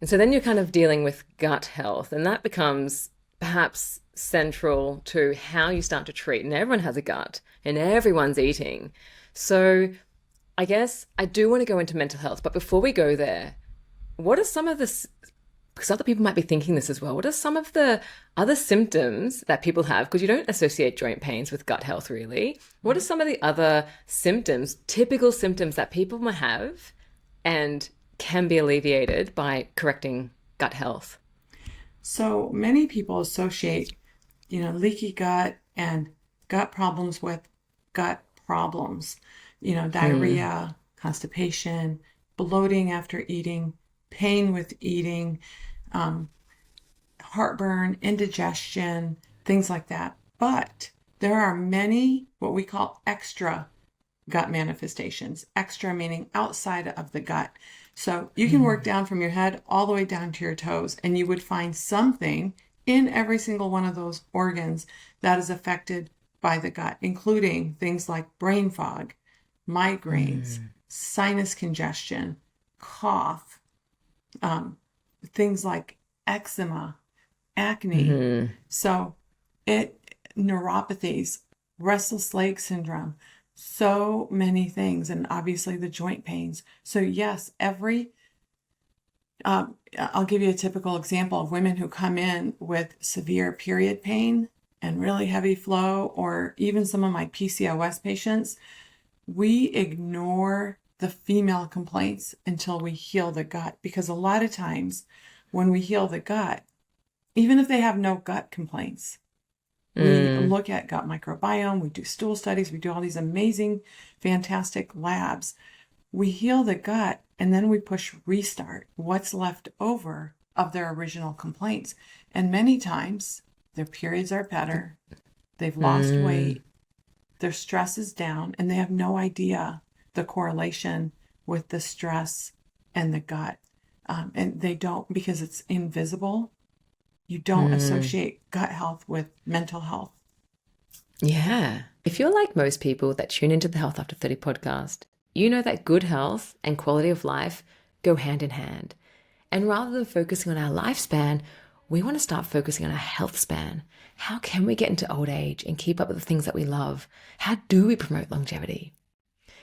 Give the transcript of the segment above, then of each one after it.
And so then you're kind of dealing with gut health, and that becomes perhaps central to how you start to treat. And everyone has a gut, and everyone's eating. So I guess I do want to go into mental health, but before we go there, what are some of the, because other people might be thinking this as well, what are some of the other symptoms that people have? Because you don't associate joint pains with gut health, really. What are some of the other symptoms, typical symptoms that people might have and can be alleviated by correcting gut health? So many people associate, leaky gut and gut problems with gut problems, Mm. diarrhea, constipation, bloating after eating, pain with eating, um, heartburn, indigestion, things like that. But there are many what we call extra gut manifestations, extra meaning outside of the gut. So you can work Mm. down from your head all the way down to your toes, and you would find something in every single one of those organs that is affected by the gut, including things like brain fog, migraines, Mm. sinus congestion, cough, um, things like eczema, acne. Mm. So neuropathies, restless leg syndrome, so many things, and obviously the joint pains. So yes, I'll give you a typical example of women who come in with severe period pain and really heavy flow, or even some of my PCOS patients. We ignore the female complaints until we heal the gut, because a lot of times when we heal the gut, even if they have no gut complaints, we Mm. look at gut microbiome, we do stool studies, we do all these amazing, fantastic labs. We heal the gut and then we push restart what's left over of their original complaints. And many times their periods are better, they've lost Mm. weight, their stress is down, and they have no idea the correlation with the stress and the gut. And they don't, because it's invisible. You don't Mm. associate gut health with mental health. Yeah. If you're like most people that tune into the Health After 30 podcast, you know that good health and quality of life go hand in hand. And rather than focusing on our lifespan, we want to start focusing on our health span. How can we get into old age and keep up with the things that we love? How do we promote longevity?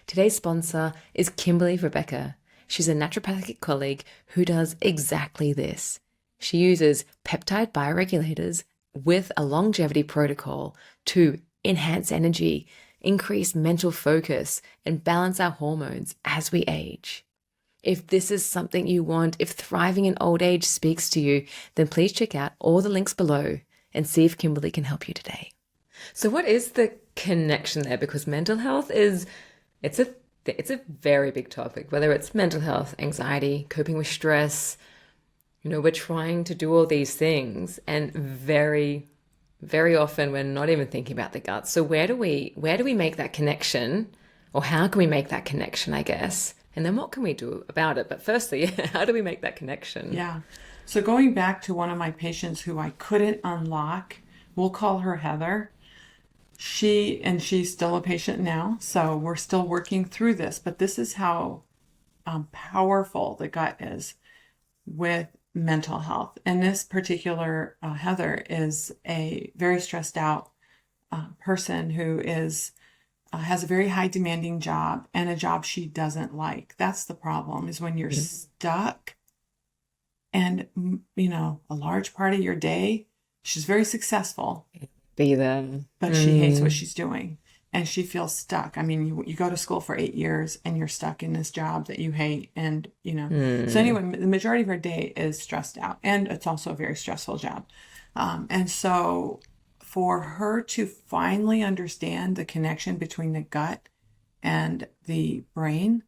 Today's sponsor is Kimberly Rebecca. She's a naturopathic colleague who does exactly this. She uses peptide bioregulators with a longevity protocol to enhance energy, increase mental focus, and balance our hormones as we age. If this is something you want, if thriving in old age speaks to you, then please check out all the links below and see if Kimberly can help you today. So what is the connection there? Because mental health is it's a it's a very big topic, whether it's mental health, anxiety, coping with stress. We're trying to do all these things and very often we're not even thinking about the gut. So where do we make that connection, or how can we make that connection, I guess? And then what can we do about it? But firstly, how do we make that connection? Yeah. So going back to one of my patients who I couldn't unlock, we'll call her Heather. She's still a patient now, so we're still working through this. But this is how powerful the gut is with mental health. And this particular Heather is a very stressed out person who is has a very high demanding job, and a job she doesn't like. That's the problem, is when you're stuck and, a large part of your day, she's very successful, Be there. but she hates what Mm. she's doing and she feels stuck. I mean, you go to school for 8 years and you're stuck in this job that you hate. And, so Mm. anyway, the majority of her day is stressed out, and it's also a very stressful job. And so for her to finally understand the connection between the gut and the brain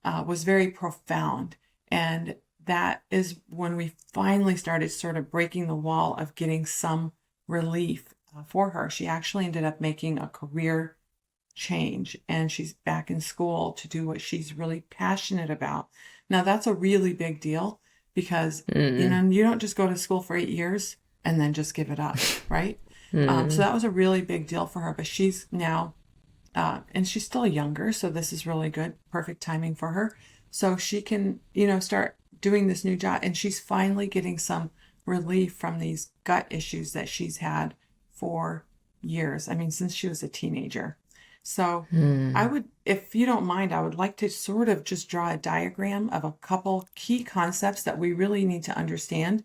was very profound. And that is when we finally started sort of breaking the wall of getting some relief for her. She actually ended up making a career change, and she's back in school to do what she's really passionate about. Now, that's a really big deal, because, Mm. you don't just go to school for 8 years and then just give it up, right? So Mm. that was a really big deal for her, but she's now and she's still younger, so this is really good, perfect timing for her. So she can, start doing this new job, and she's finally getting some relief from these gut issues that she's had for years. I mean, since she was a teenager. So I would, if you don't mind, I would like to sort of just draw a diagram of a couple key concepts that we really need to understand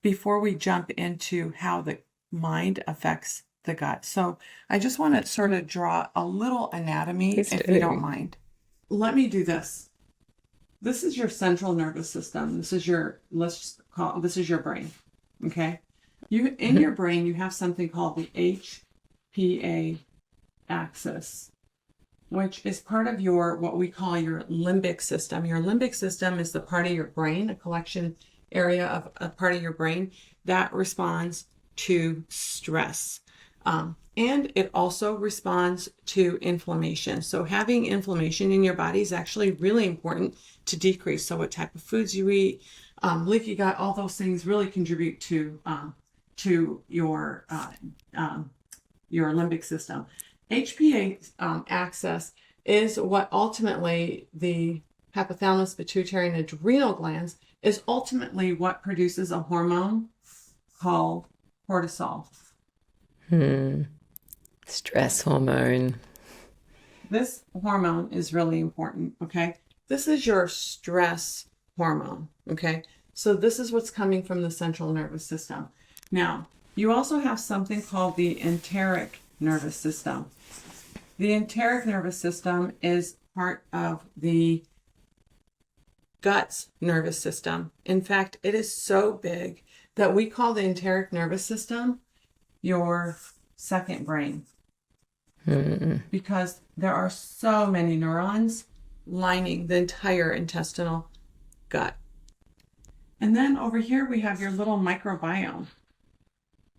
before we jump into how the mind affects the gut. So I just want to sort of draw a little anatomy, if you don't mind. Let me do this. This is your central nervous system. This is your, this is your brain. Okay. In your brain, you have something called the HPA axis, which is part of your, what we call your limbic system. Your limbic system is the part of your brain, a collection area of a part of your brain that responds to stress. And it also responds to inflammation. So having inflammation in your body is actually really important to decrease. So what type of foods you eat, leaky gut, all those things really contribute to your limbic system. HPA axis is what ultimately the hypothalamus, pituitary, and adrenal glands is ultimately what produces a hormone called cortisol. Stress hormone. This hormone is really important, okay? This is your stress hormone, okay? So this is what's coming from the central nervous system. Now, you also have something called the enteric nervous system. The enteric nervous system is part of the gut's nervous system. In fact, it is so big that we call the enteric nervous system your second brain. Because there are so many neurons lining the entire intestinal gut. And then over here we have your little microbiome.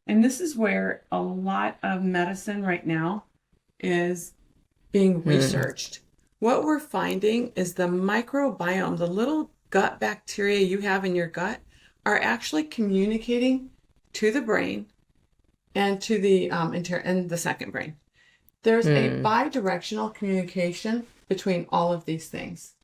And this is where a lot of medicine right now is being researched. What we're finding is the microbiome, the little gut bacteria you have in your gut, are actually communicating to the brain and to the and the second brain. There's a bidirectional communication between all of these things.